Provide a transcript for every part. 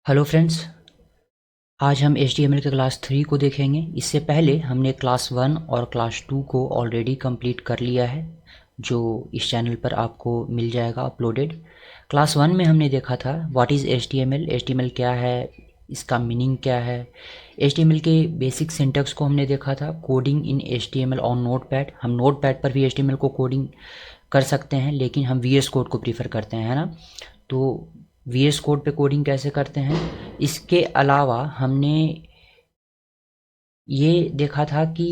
Hello friends, आज हम HTML के क्लास 3 को देखेंगे। इससे पहले हमने क्लास 1 और क्लास 2 को ऑलरेडी कंप्लीट कर लिया है, जो इस चैनल पर आपको मिल जाएगा अपलोडेड। क्लास 1 में हमने देखा था व्हाट इज़ HTML, HTML क्या है, इसका मीनिंग क्या है। HTML के बेसिक सिंटैक्स को हमने देखा था। Coding in HTML on notepad, हम नोटपैड पर भी HTML को कोडिंग कर सकते हैं, लेकिन हम VS कोड को प्रीफर करते हैं, है ना। तो VS कोड पे कोडिंग कैसे करते हैं। इसके अलावा हमने ये देखा था कि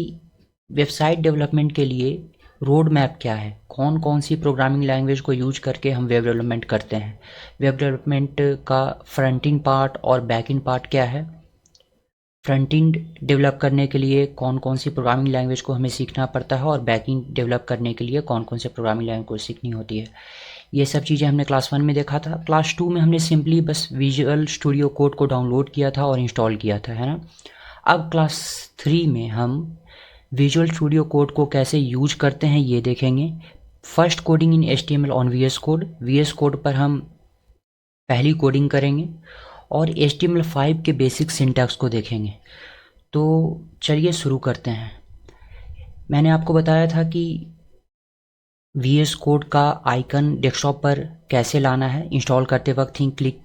वेबसाइट डेवलपमेंट के लिए रोड मैप क्या है, कौन कौन सी प्रोग्रामिंग लैंग्वेज को यूज करके हम वेब डेवलपमेंट करते हैं। वेब डेवलपमेंट का फ्रंट एंड पार्ट और बैक एंड पार्ट क्या है। फ्रंट एंड डेवलप करने के लिए कौन कौन सी प्रोग्रामिंग लैंग्वेज को हमें सीखना पड़ता है और बैक एंड डेवलप करने के लिए कौन कौन से प्रोग्रामिंग लैंग्वेज को सीखनी होती है। ये सब चीज़ें हमने क्लास 1 में देखा था। क्लास 2 में हमने सिंपली बस विजुअल स्टूडियो कोड को डाउनलोड किया था और इंस्टॉल किया था, है ना। अब क्लास 3 में हम विजुअल स्टूडियो कोड को कैसे यूज करते हैं ये देखेंगे। First coding in HTML on VS code, VS code पर हम पहली कोडिंग करेंगे और HTML5 के बेसिक सिंटैक्स को देखेंगे। तो चलिए शुरू करते हैं। मैंने आपको बताया था कि VS कोड का आइकन डेस्कटॉप पर कैसे लाना है। इंस्टॉल करते वक्त ही क्लिक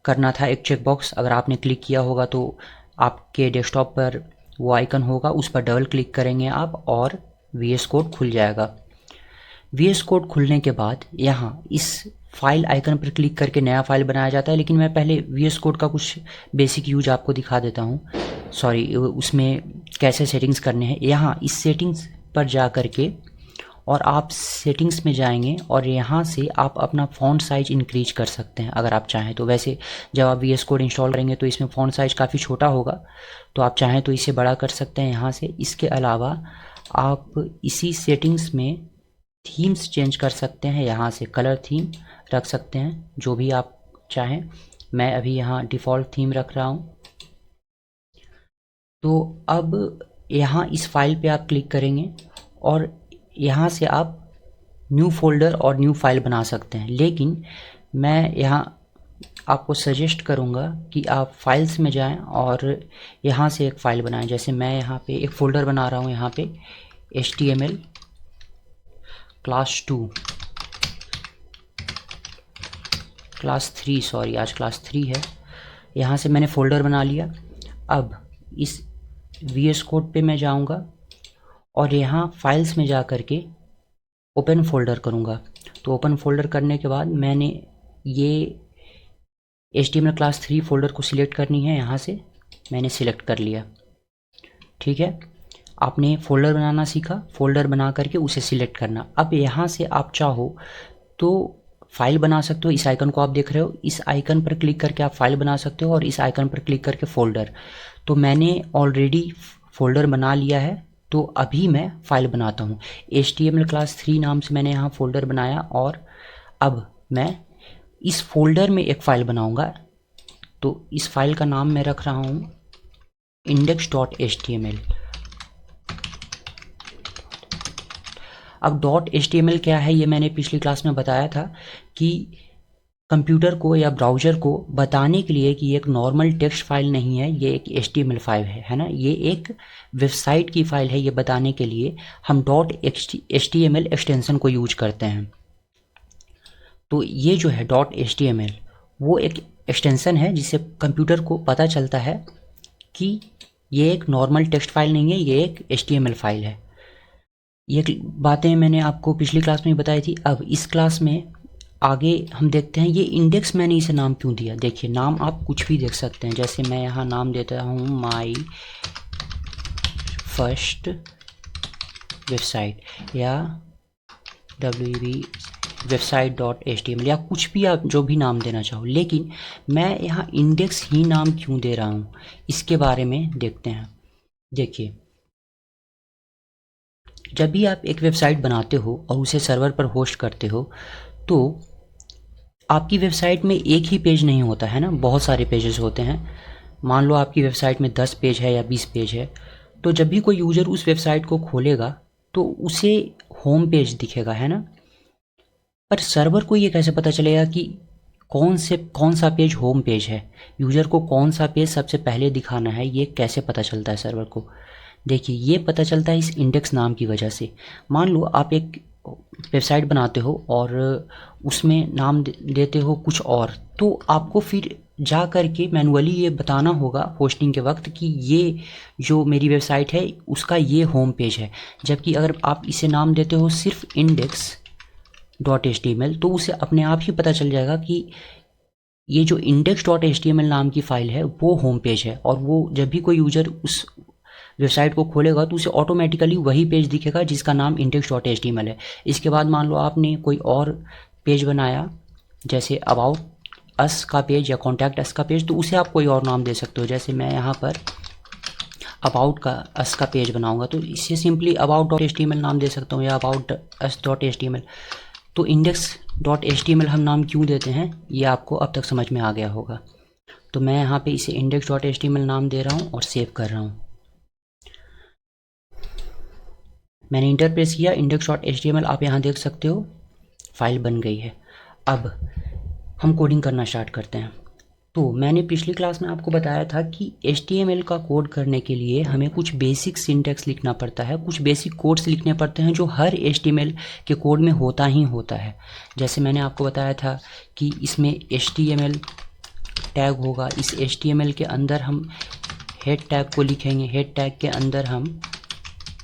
करना था एक चेकबॉक्स, अगर आपने क्लिक किया होगा तो आपके डेस्कटॉप पर वो आइकन होगा, उस पर डबल क्लिक करेंगे आप और VS कोड खुल जाएगा। VS कोड खुलने के बाद यहाँ इस फाइल आइकन पर क्लिक करके नया फाइल बनाया जाता है, लेकिन मैं पहले VS कोड का कुछ बेसिक यूज आपको दिखा देता हूँ। सॉरी, उसमें कैसे सेटिंग्स करने हैं। यहाँ इस सेटिंग्स पर जा कर के और आप सेटिंग्स में जाएंगे और यहाँ से आप अपना फ़ॉन्ट साइज़ इंक्रीज कर सकते हैं अगर आप चाहें तो। वैसे जब आप VS कोड इंस्टॉल करेंगे तो इसमें फ़ॉन्ट साइज़ काफ़ी छोटा होगा, तो आप चाहें तो इसे बड़ा कर सकते हैं यहाँ से। इसके अलावा आप इसी सेटिंग्स में थीम्स चेंज कर सकते हैं, यहाँ से कलर थीम रख सकते हैं जो भी आप चाहें। मैं अभी यहाँ डिफ़ॉल्ट थीम रख रहा हूँ। तो अब यहाँ इस फाइल पे आप क्लिक करेंगे और यहाँ से आप न्यू फोल्डर और न्यू फाइल बना सकते हैं, लेकिन मैं यहाँ आपको सजेस्ट करूँगा कि आप फाइल्स में जाएं और यहाँ से एक फ़ाइल बनाएं। जैसे मैं यहाँ पे एक फ़ोल्डर बना रहा हूँ, यहाँ पे HTML क्लास 2 क्लास 3, सॉरी आज क्लास 3 है। यहाँ से मैंने फ़ोल्डर बना लिया। अब इस VS कोड पे मैं जाऊँगा और यहाँ फाइल्स में जा कर के ओपन फोल्डर करूँगा। तो ओपन फोल्डर करने के बाद मैंने ये HTML क्लास 3 फोल्डर को सिलेक्ट करनी है, यहाँ से मैंने सिलेक्ट कर लिया। ठीक है, आपने फ़ोल्डर बनाना सीखा, फ़ोल्डर बना करके उसे सिलेक्ट करना। अब यहाँ से आप चाहो तो फाइल बना सकते हो। इस आइकन को आप देख रहे हो, इस आइकन पर क्लिक करके आप फाइल बना सकते हो और इस आइकन पर क्लिक करके फ़ोल्डर। तो मैंने ऑलरेडी फ़ोल्डर बना लिया है, तो अभी मैं फ़ाइल बनाता हूँ। HTML क्लास 3 नाम से मैंने यहाँ फ़ोल्डर बनाया और अब मैं इस फ़ोल्डर में एक फ़ाइल बनाऊँगा। तो इस फाइल का नाम मैं रख रहा हूँ index.html। अब .html क्या है ये मैंने पिछली क्लास में बताया था कि कंप्यूटर को या ब्राउज़र को बताने के लिए कि ये एक नॉर्मल टेक्स्ट फाइल नहीं है, ये एक HTML फाइल है ना, ये एक वेबसाइट की फ़ाइल है। ये बताने के लिए हम .html एक्सटेंशन को यूज करते हैं। तो ये जो है .html वो एक एक्सटेंशन है जिससे कंप्यूटर को पता चलता है कि ये एक नॉर्मल टेक्स्ट फाइल नहीं है, ये एक HTML फाइल है। ये बातें मैंने आपको पिछली क्लास में बताई थी। अब इस क्लास में आगे हम देखते हैं ये इंडेक्स मैंने इसे नाम क्यों दिया। देखिए, नाम आप कुछ भी देख सकते हैं। जैसे मैं यहाँ नाम देता हूँ माई फर्स्ट वेबसाइट या WB website.html या कुछ भी आप जो भी नाम देना चाहो, लेकिन मैं यहाँ इंडेक्स ही नाम क्यों दे रहा हूँ इसके बारे में देखते हैं। देखिए, जब भी आप एक वेबसाइट बनाते हो और उसे सर्वर पर होस्ट करते हो तो आपकी वेबसाइट में एक ही पेज नहीं होता है ना, बहुत सारे पेजेस होते हैं। मान लो आपकी वेबसाइट में 10 पेज है या 20 पेज है, तो जब भी कोई यूज़र उस वेबसाइट को खोलेगा तो उसे होम पेज दिखेगा, है ना। पर सर्वर को ये कैसे पता चलेगा कि कौन सा पेज होम पेज है, यूज़र को कौन सा पेज सबसे पहले दिखाना है, ये कैसे पता चलता है सर्वर को। देखिए ये पता चलता है इस इंडेक्स नाम की वजह से। मान लो आप एक वेबसाइट बनाते हो और उसमें नाम देते हो कुछ और, तो आपको फिर जा कर के मैनुअली ये बताना होगा होस्टिंग के वक्त कि ये जो मेरी वेबसाइट है उसका ये होम पेज है। जबकि अगर आप इसे नाम देते हो सिर्फ index.html तो उसे अपने आप ही पता चल जाएगा कि ये जो index.html नाम की फ़ाइल है वो होम पेज है, और वो जब भी कोई यूज़र उस वेबसाइट को खोलेगा तो उसे ऑटोमेटिकली वही पेज दिखेगा जिसका नाम index.html है। इसके बाद मान लो आपने कोई और पेज बनाया, जैसे अबाउट अस का पेज या कॉन्टैक्ट अस का पेज, तो उसे आप कोई और नाम दे सकते हो। जैसे मैं यहाँ पर अबाउट का अस का पेज बनाऊंगा तो इसे सिंपली about.html नाम दे सकता हूँ या about.us.html। तो index.html हम नाम क्यों देते हैं ये आपको अब तक समझ में आ गया होगा। तो मैं यहाँ पे इसे index.html नाम दे रहा हूँ और सेव कर रहा हूँ। मैंने इंटर प्रेस किया, index.html आप यहाँ देख सकते हो फाइल बन गई है। अब हम कोडिंग करना स्टार्ट करते हैं। तो मैंने पिछली क्लास में आपको बताया था कि HTML का कोड करने के लिए हमें कुछ बेसिक सिंटैक्स लिखना पड़ता है, कुछ बेसिक कोड्स लिखने पड़ते हैं जो हर HTML के कोड में होता ही होता है। जैसे मैंने आपको बताया था कि इसमें HTML टैग होगा, इस HTML के अंदर हम हेड टैग को लिखेंगे, हेड टैग के अंदर हम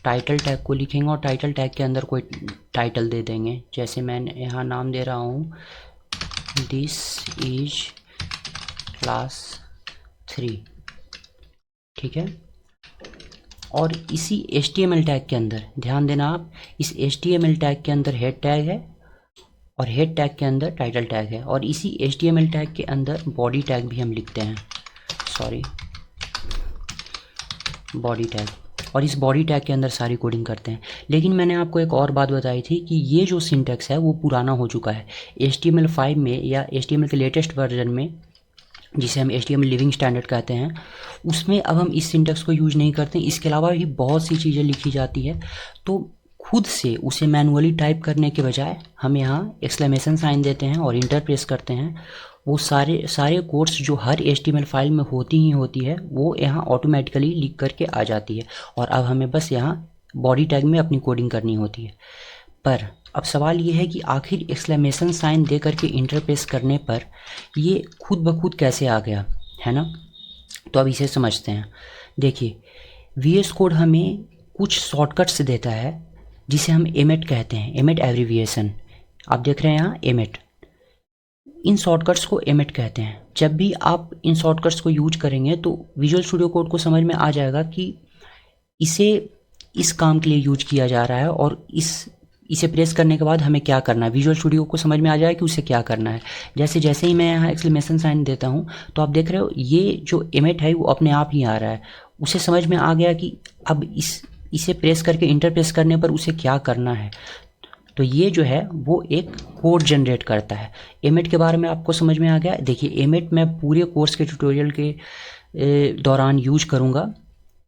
टाइटल टैग को लिखेंगे और टाइटल टैग के अंदर कोई टाइटल दे देंगे। जैसे मैं यहाँ नाम दे रहा हूँ दिस इज क्लास 3, ठीक है। और इसी HTML टैग के अंदर ध्यान देना आप, इस HTML टैग के अंदर हेड टैग है और हेड टैग के अंदर टाइटल टैग है, और इसी HTML टैग के अंदर बॉडी टैग भी हम लिखते हैं, सॉरी बॉडी टैग, और इस बॉडी टैग के अंदर सारी कोडिंग करते हैं। लेकिन मैंने आपको एक और बात बताई थी कि ये जो सिंटैक्स है वो पुराना हो चुका है। HTML5 में या HTML के लेटेस्ट वर्जन में, जिसे हम HTML लिविंग स्टैंडर्ड कहते हैं, उसमें अब हम इस सिंटैक्स को यूज नहीं करते। इसके अलावा भी बहुत सी चीज़ें लिखी जाती है, तो खुद से उसे मैनुअली टाइप करने के बजाय हम यहाँ एक्सक्लेमेशन साइन देते हैं और इंटर प्रेस करते हैं। वो सारे कोड्स जो हर HTML फाइल में होती ही होती है वो यहाँ ऑटोमेटिकली लिख करके आ जाती है, और अब हमें बस यहाँ बॉडी टैग में अपनी कोडिंग करनी होती है। पर अब सवाल ये है कि आखिर एक्सक्लेमेशन साइन दे करके इंटर प्रेस करने पर ये खुद ब खुद कैसे आ गया, है ना। तो अब इसे समझते हैं। देखिए VS कोड हमें कुछ शॉर्टकट्स देता है जिसे हम एमेट कहते हैं, एमेट एब्रीविएशन। आप देख रहे हैं यहाँ एमेट, इन शॉर्टकट्स को एमेट कहते हैं। जब भी आप इन शॉर्टकट्स को यूज करेंगे तो विजुअल स्टूडियो कोड को समझ में आ जाएगा कि इसे इस काम के लिए यूज किया जा रहा है और इसे प्रेस करने के बाद हमें क्या करना है। विजुअल स्टूडियो को समझ में आ जाएगा कि उसे क्या करना है। जैसे ही मैं यहाँ एक्सक्लेमेशन साइन देता हूँ तो आप देख रहे हो ये जो एमेट है वो अपने आप ही आ रहा है। उसे समझ में आ गया कि अब इसे प्रेस करके इंटर प्रेस करने पर उसे क्या करना है। तो ये जो है वो एक कोड जनरेट करता है। एमेट के बारे में आपको समझ में आ गया। देखिए एमेट मैं पूरे कोर्स के ट्यूटोरियल के दौरान यूज करूँगा,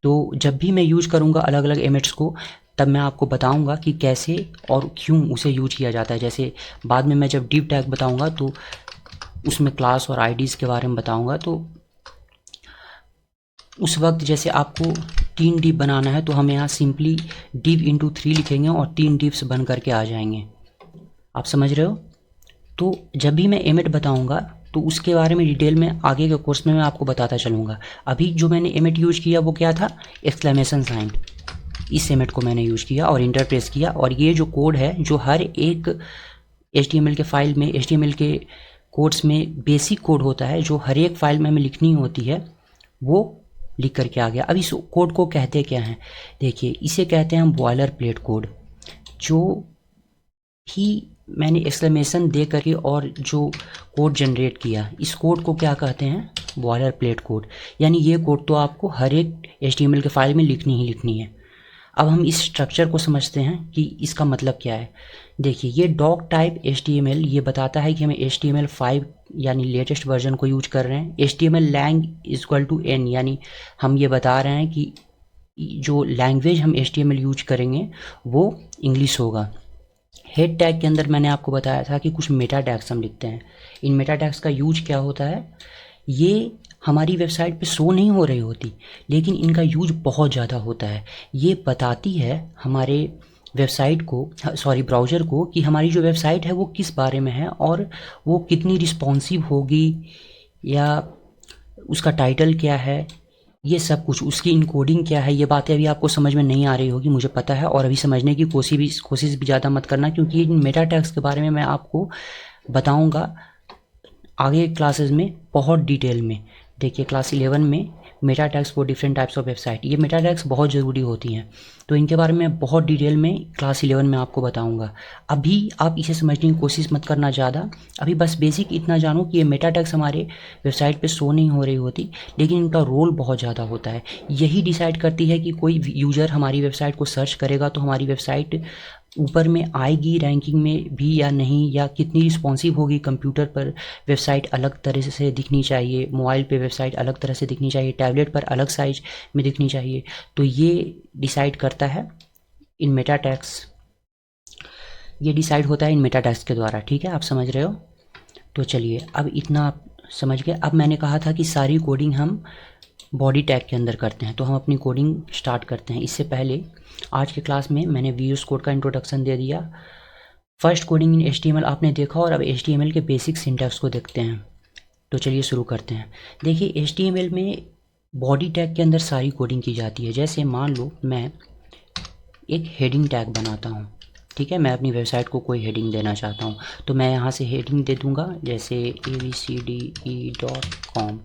तो जब भी मैं यूज करूँगा अलग अलग एमेट्स को तब मैं आपको बताऊँगा कि कैसे और क्यों उसे यूज किया जाता है। जैसे बाद में मैं जब डिव टैग बताऊँगा तो उसमें क्लास और आईडीज़ के बारे में बताऊँगा। तो उस वक्त जैसे आपको 3 डिव बनाना है तो हम यहाँ सिंपली div into 3 लिखेंगे और 3 divs बन करके आ जाएंगे। आप समझ रहे हो। तो जब भी मैं एमेट बताऊंगा तो उसके बारे में डिटेल में आगे के कोर्स में मैं आपको बताता चलूँगा। अभी जो मैंने एमेट यूज किया वो क्या था, एक्सक्लेमेशन साइन। इस एमेट को मैंने यूज किया और इंटर प्रेस किया, और ये जो कोड है जो हर एक HTML के फाइल में, HTML के कोड्स में बेसिक कोड होता है जो हर एक फाइल में हमें लिखनी होती है, वो लिख करके आ गया। अब इस कोड को कहते क्या हैं, देखिए इसे कहते हैं हम बॉयलर प्लेट कोड। जो ही मैंने एक्सक्लेमेशन दे करके और जो कोड जनरेट किया, इस कोड को क्या कहते हैं, बॉयलर प्लेट कोड। यानी ये कोड तो आपको हर एक HTML के फाइल में लिखनी ही लिखनी है। अब हम इस स्ट्रक्चर को समझते हैं कि इसका मतलब क्या है। देखिए ये डॉक टाइप HTML ये बताता है कि हमें HTML5 यानी लेटेस्ट वर्जन को यूज कर रहे हैं। HTML lang equal to n, यानी हम ये बता रहे हैं कि जो लैंग्वेज हम HTML यूज करेंगे वो इंग्लिश होगा। हेड टैग के अंदर मैंने आपको बताया था कि कुछ मेटा टैग्स हम लिखते हैं। इन मेटा टैग्स का यूज क्या होता है, ये हमारी वेबसाइट पे शो नहीं हो रही होती, लेकिन इनका यूज बहुत ज़्यादा होता है। ये बताती है हमारे वेबसाइट को, सॉरी ब्राउज़र को, कि हमारी जो वेबसाइट है वो किस बारे में है और वो कितनी रिस्पॉन्सिव होगी, या उसका टाइटल क्या है, ये सब कुछ, उसकी इनकोडिंग क्या है। ये बातें अभी आपको समझ में नहीं आ रही होगी, मुझे पता है, और अभी समझने की कोशिश भी ज़्यादा मत करना, क्योंकि इन मेटा टैग्स के बारे में मैं आपको बताऊंगा आगे क्लासेस में बहुत डिटेल में। देखिए क्लास 11 में Meta tags for different types of website, ये मेटा टैग्स बहुत ज़रूरी होती हैं, तो इनके बारे में बहुत डिटेल में क्लास 11 में आपको बताऊंगा। अभी आप इसे समझने की कोशिश मत करना ज़्यादा, अभी बस बेसिक इतना जानो कि ये मेटा टैग्स हमारे वेबसाइट पे शो नहीं हो रही होती, लेकिन इनका रोल बहुत ज़्यादा होता है। यही डिसाइड करती है कि कोई यूज़र हमारी वेबसाइट को सर्च करेगा तो हमारी वेबसाइट ऊपर में आएगी रैंकिंग में भी या नहीं, या कितनी रिस्पॉन्सिव होगी। कंप्यूटर पर वेबसाइट अलग तरह से दिखनी चाहिए, मोबाइल पे वेबसाइट अलग तरह से दिखनी चाहिए, टैबलेट पर अलग साइज में दिखनी चाहिए। तो ये डिसाइड करता है इन मेटा टैग्स, ये डिसाइड होता है इन मेटा टैग्स के द्वारा। ठीक है, आप समझ रहे हो? तो चलिए, अब इतना आप समझ गए। अब मैंने कहा था कि सारी कोडिंग हम बॉडी टैग के अंदर करते हैं, तो हम अपनी कोडिंग स्टार्ट करते हैं। इससे पहले आज के क्लास में मैंने वीएस कोड का इंट्रोडक्शन दे दिया, फर्स्ट कोडिंग इन HTML आपने देखा, और अब HTML के बेसिक सिंटैक्स को देखते हैं। तो चलिए शुरू करते हैं। देखिए HTML में बॉडी टैग के अंदर सारी कोडिंग की जाती है। जैसे मान लो मैं एक हेडिंग टैग बनाता हूँ, ठीक है, मैं अपनी वेबसाइट को कोई हेडिंग देना चाहता हूँ, तो मैं यहाँ से हेडिंग दे दूँगा, जैसे abcde.com,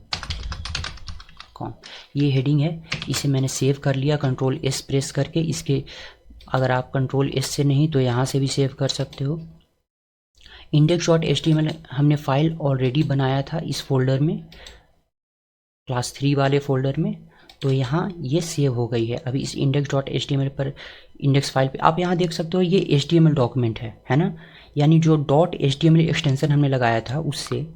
ये हेडिंग है। इसे मैंने सेव कर लिया Ctrl+S प्रेस करके। इसके अगर आप Ctrl+S से नहीं तो यहाँ से भी सेव कर सकते हो। index.html हमने फाइल ऑलरेडी बनाया था इस फोल्डर में, क्लास 3 वाले फोल्डर में, तो यहाँ ये सेव हो गई है। अभी इस index.html पर, इंडेक्स फाइल पे आप यहाँ देख सकते हो ये HTML डॉक्यूमेंट है ना, यानी जो .html एक्सटेंशन हमने लगाया था उससे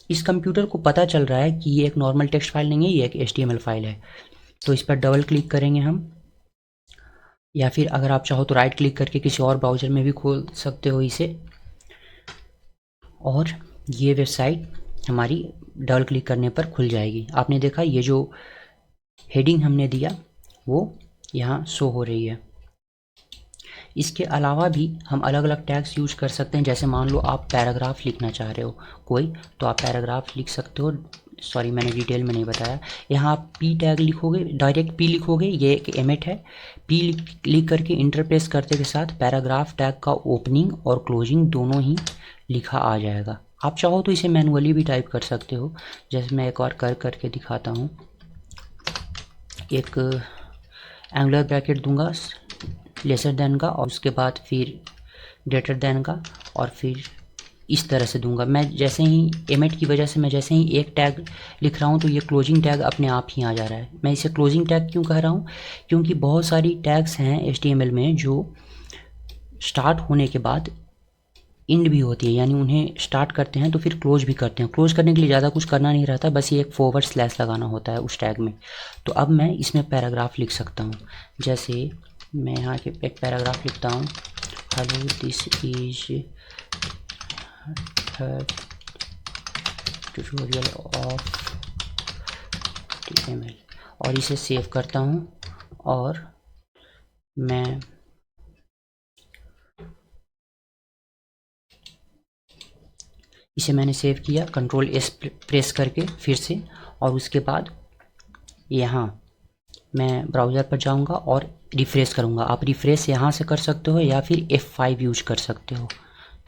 इस कंप्यूटर को पता चल रहा है कि ये एक नॉर्मल टेक्स्ट फाइल नहीं है, ये एक HTML फाइल है। तो इस पर डबल क्लिक करेंगे हम, या फिर अगर आप चाहो तो राइट क्लिक करके किसी और ब्राउज़र में भी खोल सकते हो इसे, और ये वेबसाइट हमारी डबल क्लिक करने पर खुल जाएगी। आपने देखा ये जो हेडिंग हमने दिया वो यहाँ शो हो रही है। इसके अलावा भी हम अलग अलग टैग्स यूज कर सकते हैं। जैसे मान लो आप पैराग्राफ लिखना चाह रहे हो कोई, तो आप पैराग्राफ लिख सकते हो। सॉरी मैंने डिटेल में नहीं बताया। यहाँ आप पी टैग लिखोगे, डायरेक्ट पी लिखोगे, ये एक एमिट है। पी लिख करके इंटर प्रेस करते के साथ पैराग्राफ टैग का ओपनिंग और क्लोजिंग दोनों ही लिखा आ जाएगा। आप चाहो तो इसे मैनुअली भी टाइप कर सकते हो, जैसे मैं एक और करके दिखाता हूँ। एक एंगुलर ब्रैकेट दूंगा लेसर देन का, और उसके बाद फिर ग्रेटर देन का, और फिर इस तरह से दूंगा। मैं जैसे ही एमिट की वजह से मैं जैसे ही एक टैग लिख रहा हूँ तो ये क्लोजिंग टैग अपने आप ही आ जा रहा है। मैं इसे क्लोजिंग टैग क्यों कह रहा हूँ, क्योंकि बहुत सारी टैग्स हैं HTML में जो स्टार्ट होने के बाद इंड भी होती है, यानी उन्हें स्टार्ट करते हैं तो फिर क्लोज भी करते हैं। क्लोज करने के लिए ज़्यादा कुछ करना नहीं रहता, बस ये एक फॉरवर्ड स्लैश लगाना होता है उस टैग में। तो अब मैं इसमें पैराग्राफ लिख सकता हूँ। जैसे मैं यहाँ के एक पैराग्राफ लिखता हूँ, hello this is tutorial of HTML, और इसे सेव करता हूँ। और मैं इसे मैंने सेव किया Ctrl+S प्रेस करके फिर से, और उसके बाद यहाँ मैं ब्राउज़र पर जाऊँगा और रिफ़्रेश करूँगा। आप रिफ़्रेश यहाँ से कर सकते हो या फिर F5 यूज कर सकते हो।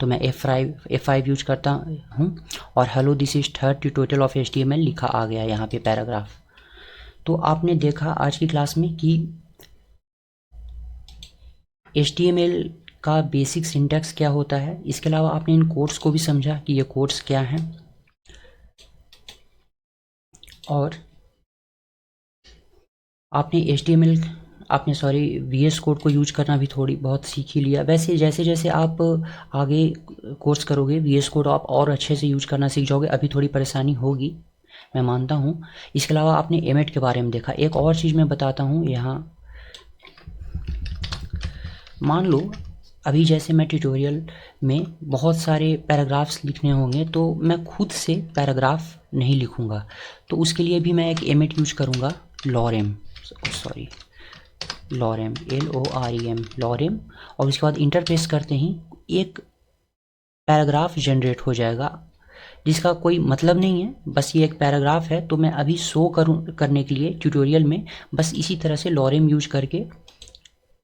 तो मैं F5 यूज करता हूँ, और hello this is third tutorial of HTML लिखा आ गया यहाँ पे पैराग्राफ। तो आपने देखा आज की क्लास में कि HTML का बेसिक सिंटैक्स क्या होता है। इसके अलावा आपने इन कोड्स को भी समझा कि ये कोड्स क्या हैं, और आपने VS कोड को यूज करना भी थोड़ी बहुत सीख ही लिया। वैसे जैसे जैसे आप आगे कोर्स करोगे VS कोड आप और अच्छे से यूज करना सीख जाओगे। अभी थोड़ी परेशानी होगी, मैं मानता हूँ। इसके अलावा आपने एमिट के बारे में देखा। एक और चीज़ मैं बताता हूँ यहाँ, मान लो अभी जैसे मैं ट्यूटोरियल में बहुत सारे पैराग्राफ्स लिखने होंगे तो मैं खुद से पैराग्राफ नहीं लिखूँगा, तो उसके लिए भी मैं एक एमिट यूज करूँगा, lorem, sorry lorem, LOREM, lorem. और उसके बाद इंटर प्रेस करते ही एक पैराग्राफ जनरेट हो जाएगा जिसका कोई मतलब नहीं है, बस ये एक पैराग्राफ है। तो मैं अभी शो करने के लिए ट्यूटोरियल में बस इसी तरह से लॉरेम यूज करके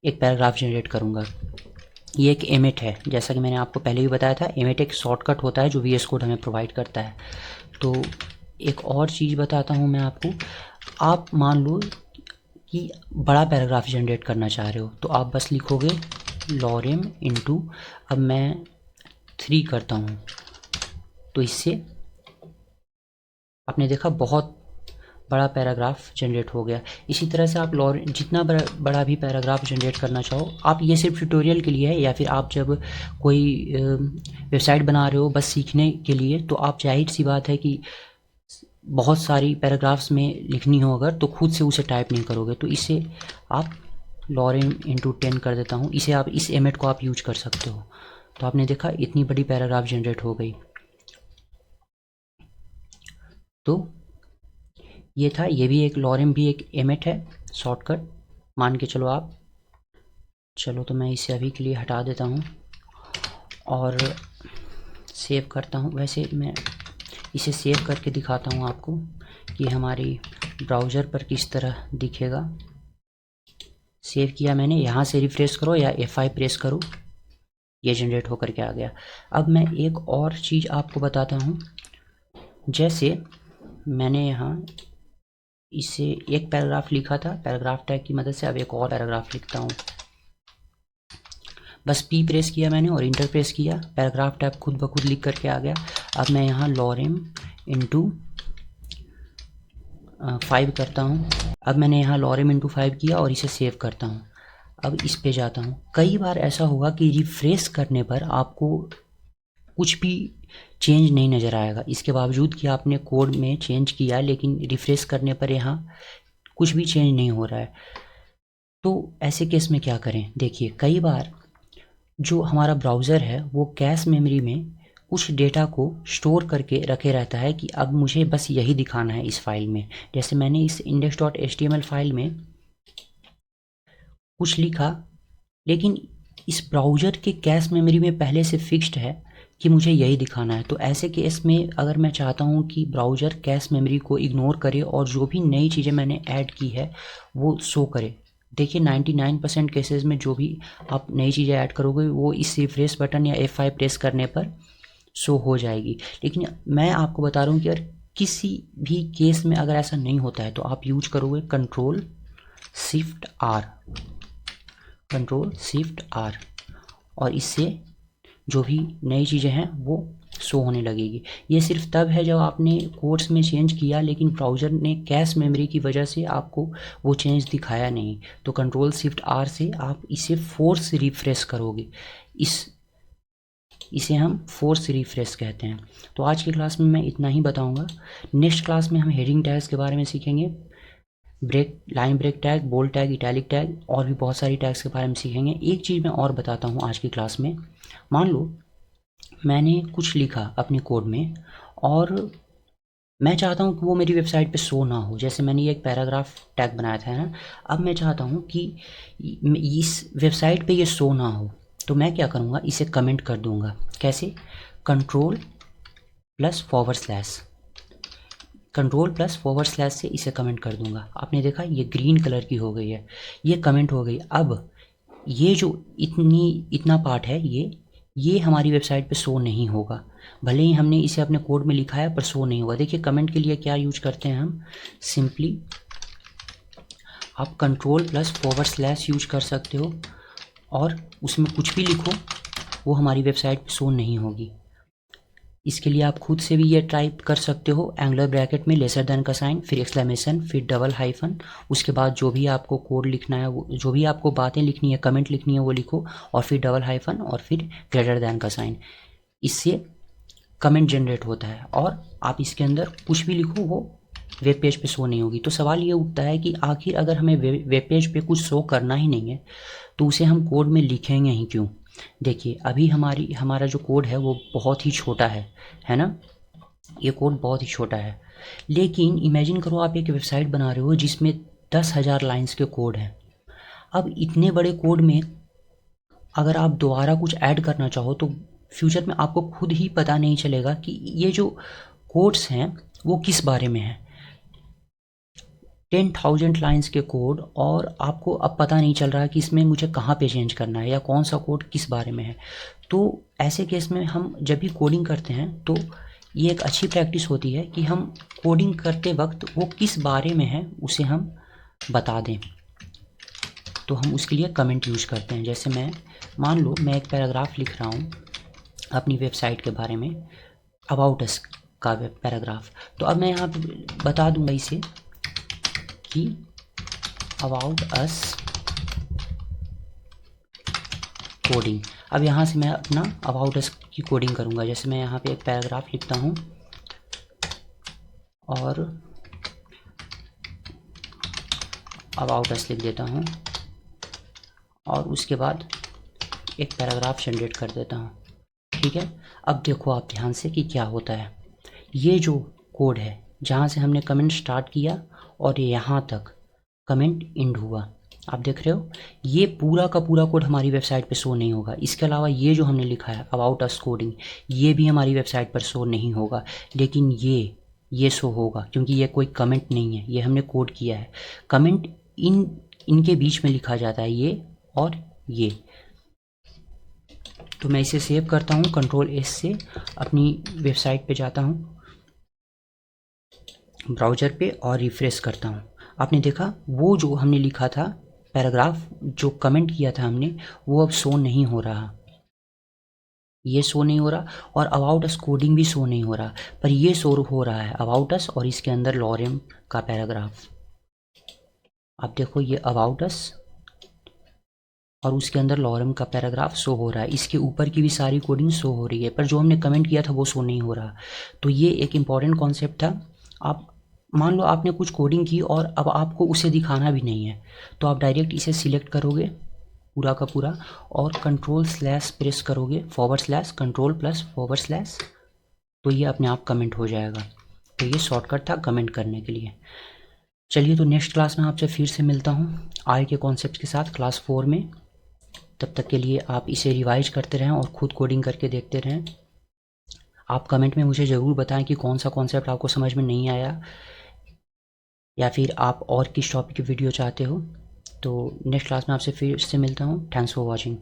एक पैराग्राफ जनरेट करूँगा। ये एक एमिट है, जैसा कि मैंने आपको पहले भी बताया था, एमिट एक शॉर्टकट होता है जो VS कोड हमें प्रोवाइड करता है। तो एक और चीज़ बताता हूँ मैं आपको, आप मान लो कि बड़ा पैराग्राफ जनरेट करना चाह रहे हो तो आप बस लिखोगे लॉरेम इंटू, अब मैं 3 करता हूँ, तो इससे आपने देखा बहुत बड़ा पैराग्राफ जनरेट हो गया। इसी तरह से आप जितना बड़ा भी पैराग्राफ जनरेट करना चाहो, आप ये सिर्फ ट्यूटोरियल के लिए है, या फिर आप जब कोई वेबसाइट बना रहे हो बस सीखने के लिए, तो आप जाहिर सी बात है कि बहुत सारी पैराग्राफ्स में लिखनी हो अगर, तो खुद से उसे टाइप नहीं करोगे। तो इसे आप लॉरेम इंटू 10 कर देता हूँ, इसे आप इस एमिट को आप यूज कर सकते हो। तो आपने देखा इतनी बड़ी पैराग्राफ जनरेट हो गई। तो ये था, ये भी एक लॉरेम भी एक एमिट है शॉर्टकट मान के चलो आप। चलो तो मैं इसे अभी के लिए हटा देता हूँ और सेव करता हूँ। वैसे मैं इसे सेव करके दिखाता हूँ आपको कि हमारी ब्राउज़र पर किस तरह दिखेगा। सेव किया मैंने, यहाँ से रिफ्रेश करो या F5 प्रेस करो, ये जनरेट होकर के आ गया। अब मैं एक और चीज़ आपको बताता हूँ, जैसे मैंने यहाँ इसे एक पैराग्राफ लिखा था पैराग्राफ टैग की मदद से, अब एक और पैराग्राफ लिखता हूँ। बस P प्रेस किया मैंने और इंटर प्रेस किया, पैराग्राफ टैग खुद ब खुद लिख करके आ गया। अब मैं यहाँ लॉरेम इंटू 5 करता हूँ। अब मैंने यहाँ लॉरेम इंटू 5 किया और इसे सेव करता हूँ। अब इस पे जाता हूँ। कई बार ऐसा होगा कि रिफ्रेश करने पर आपको कुछ भी चेंज नहीं नज़र आएगा, इसके बावजूद कि आपने कोड में चेंज किया, लेकिन रिफ्रेश करने पर यहाँ कुछ भी चेंज नहीं हो रहा है। तो ऐसे केस में क्या करें? देखिए, कई बार जो हमारा ब्राउज़र है वो कैश मेमोरी में कुछ डेटा को स्टोर करके रखे रहता है कि अब मुझे बस यही दिखाना है इस फाइल में। जैसे मैंने इस index.html फाइल में कुछ लिखा, लेकिन इस ब्राउज़र के कैश मेमोरी में पहले से फिक्स्ड है कि मुझे यही दिखाना है। तो ऐसे केस में अगर मैं चाहता हूँ कि ब्राउज़र कैश मेमोरी को इग्नोर करे और जो भी नई चीज़ें मैंने ऐड की है वो शो करे, देखिए 99% केसेस में जो भी आप नई चीज़ें ऐड करोगे वो इस रिफ्रेश बटन या F5 प्रेस करने पर शो हो जाएगी। लेकिन मैं आपको बता रहा हूँ कि अगर किसी भी केस में अगर ऐसा नहीं होता है तो आप यूज करोगे कंट्रोल शिफ्ट आर, और इससे जो भी नई चीज़ें हैं वो शो होने लगेगी। ये सिर्फ तब है जब आपने कोड्स में चेंज किया लेकिन ब्राउज़र ने कैश मेमोरी की वजह से आपको वो चेंज दिखाया नहीं। तो कंट्रोल शिफ्ट आर से आप इसे फोर्स रिफ्रेश करोगे, इसे हम फोर्स रिफ्रेश कहते हैं। तो आज की क्लास में मैं इतना ही बताऊंगा। नेक्स्ट क्लास में हम हेडिंग टैग्स के बारे में सीखेंगे, line break tag, bold tag, italic tag, और भी बहुत सारी टैग्स के बारे में सीखेंगे। एक चीज़ मैं और बताता हूँ आज की क्लास में। मान लो मैंने कुछ लिखा अपने कोड में और मैं चाहता हूँ कि वो मेरी वेबसाइट पे शो ना हो। जैसे मैंने ये एक पैराग्राफ टैग बनाया था ना, अब मैं चाहता हूँ कि इस वेबसाइट पे ये शो ना हो, तो मैं क्या करूँगा, इसे कमेंट कर दूँगा। कैसे? कंट्रोल प्लस फॉरवर्ड स्लैश से इसे कमेंट कर दूँगा। आपने देखा ये ग्रीन कलर की हो गई है, ये कमेंट हो गई। अब ये जो इतना पार्ट है ये हमारी वेबसाइट पे शो नहीं होगा, भले ही हमने इसे अपने कोड में लिखा है पर शो नहीं होगा। देखिए कमेंट के लिए क्या यूज करते हैं हम, सिंपली आप control plus forward slash use कर सकते हो और उसमें कुछ भी लिखो वो हमारी वेबसाइट पे शो नहीं होगी। इसके लिए आप खुद से भी ये टाइप कर सकते हो, एंगुलर ब्रैकेट में लेसर देन का साइन, फिर एक्सक्लेमेशन, फिर डबल हाइफन, उसके बाद जो भी आपको कोड लिखना है वो, जो भी आपको बातें लिखनी है, कमेंट लिखनी है वो लिखो, और फिर डबल हाइफन और फिर ग्रेटर देन का साइन। इससे कमेंट जनरेट होता है और आप इसके अंदर कुछ भी लिखो वो वेब पेज पे शो नहीं होगी। तो सवाल ये उठता है कि आखिर अगर हमें वेब पेज पे कुछ शो करना ही नहीं है तो उसे हम कोड में लिखेंगे ही क्यों? देखिए अभी हमारा जो कोड है वो बहुत ही छोटा है ना, ये कोड बहुत ही छोटा है। लेकिन इमेजिन करो आप एक वेबसाइट बना रहे हो जिसमें 10,000 लाइन्स के कोड हैं। अब इतने बड़े कोड में अगर आप दोबारा कुछ ऐड करना चाहो तो फ्यूचर में आपको खुद ही पता नहीं चलेगा कि ये जो कोड्स हैं वो किस बारे में है। 10,000 लाइन्स के कोड और आपको अब पता नहीं चल रहा कि इसमें मुझे कहाँ पे चेंज करना है या कौन सा कोड किस बारे में है। तो ऐसे केस में हम जब भी कोडिंग करते हैं तो ये एक अच्छी प्रैक्टिस होती है कि हम कोडिंग करते वक्त वो किस बारे में है उसे हम बता दें। तो हम उसके लिए कमेंट यूज करते हैं। जैसे मान लो मैं एक पैराग्राफ लिख रहा हूँ अपनी वेबसाइट के बारे में, अबाउट अस का पैराग्राफ। तो अब मैं यहाँ पे बता दूंगा इसे कि अबाउट अस कोडिंग। अब यहाँ से मैं अपना अबाउट अस की कोडिंग करूँगा। जैसे मैं यहाँ पे एक पैराग्राफ लिखता हूँ और अबाउट अस लिख देता हूँ और उसके बाद एक पैराग्राफ जनरेट कर देता हूँ। ठीक है, अब देखो आप ध्यान से कि क्या होता है। ये जो कोड है जहाँ से हमने कमेंट स्टार्ट किया और यहाँ तक कमेंट एंड हुआ, आप देख रहे हो, ये पूरा का पूरा कोड हमारी वेबसाइट पे शो नहीं होगा। इसके अलावा ये जो हमने लिखा है अबाउट अस कोडिंग, ये भी हमारी वेबसाइट पर शो नहीं होगा। लेकिन ये शो होगा क्योंकि ये कोई कमेंट नहीं है, ये हमने कोड किया है। कमेंट इनके बीच में लिखा जाता है, ये और ये। तो मैं इसे सेव करता हूँ, Ctrl+S से अपनी वेबसाइट पे जाता हूँ ब्राउज़र पे और रिफ़्रेश करता हूँ। आपने देखा वो जो हमने लिखा था पैराग्राफ, जो कमेंट किया था हमने, वो अब शो नहीं हो रहा। ये शो नहीं हो रहा और अबाउट अस कोडिंग भी शो नहीं हो रहा, पर ये शो हो रहा है अबाउट अस और इसके अंदर लॉरेम का पैराग्राफ। आप देखो ये अबाउट अस और उसके अंदर लॉरेम का पैराग्राफ शो हो रहा है। इसके ऊपर की भी सारी कोडिंग शो हो रही है, पर जो हमने कमेंट किया था वो शो नहीं हो रहा। तो ये एक इम्पॉर्टेंट कॉन्सेप्ट था। आप मान लो आपने कुछ कोडिंग की और अब आपको उसे दिखाना भी नहीं है, तो आप डायरेक्ट इसे सिलेक्ट करोगे पूरा का पूरा और Ctrl+ प्रेस करोगे, /Ctrl+//, तो ये अपने आप कमेंट हो जाएगा। तो ये शॉर्टकट था कमेंट करने के लिए। चलिए, तो नेक्स्ट क्लास में आपसे फिर से मिलता हूँ आय के कॉन्सेप्ट के साथ क्लास 4 में। तब तक के लिए आप इसे रिवाइज करते रहें और ख़ुद कोडिंग करके देखते रहें। आप कमेंट में मुझे ज़रूर बताएं कि कौन सा कॉन्सेप्ट आपको समझ में नहीं आया या फिर आप और किस टॉपिक की वीडियो चाहते हो। तो नेक्स्ट क्लास में आपसे फिर से मिलता हूँ। Thanks for watching.